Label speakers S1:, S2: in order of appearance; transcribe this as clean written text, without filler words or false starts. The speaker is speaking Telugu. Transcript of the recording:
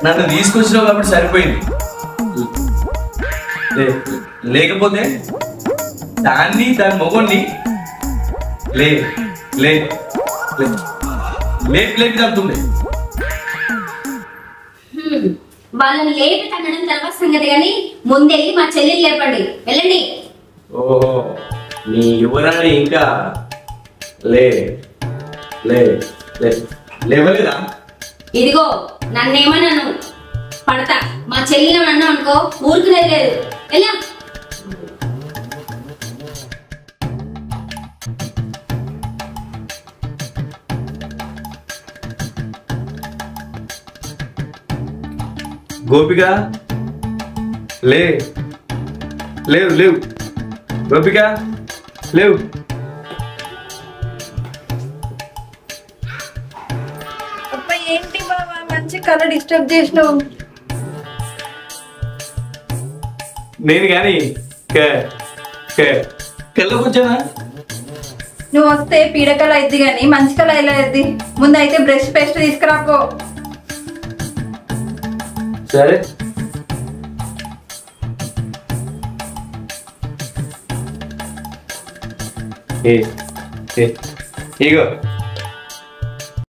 S1: నన్ను తీసుకొచ్చినావు కాబట్టి సరిపోయింది. లేకపోతే దాన్ని దాని మొగోన్ని లేపి తగ్గుతుండే.
S2: వాళ్ళని లేపి తగ్గడం తర్వాత సంగతి కానీ ముందెళ్ళి మా చెల్లెలు లేపండి. వెళ్ళండి.
S1: ఓహో, నీ యువరాణి ఇంకా లేవలేదా?
S2: ఇదిగో నన్నేమన్నాను పడతా. మా చెల్లిలో నన్ను అనుకో ఊరుకునేది లేదు. వెళ్ళా.
S1: గోపిక లేవు గోపిక లేవు.
S3: ఏంటి బాబా మంచి కళ డిస్టర్బ్ చేసినావు.
S1: నేను కానీ కెళ్ళకొచ్చానా?
S3: నువ్వు వస్తే పీడకల అయింది కానీ మంచి కళ ఎలా అయింది. ముందు అయితే బ్రష్ పేస్ట్ తీసుకురాపో.
S1: సరే. ఇగో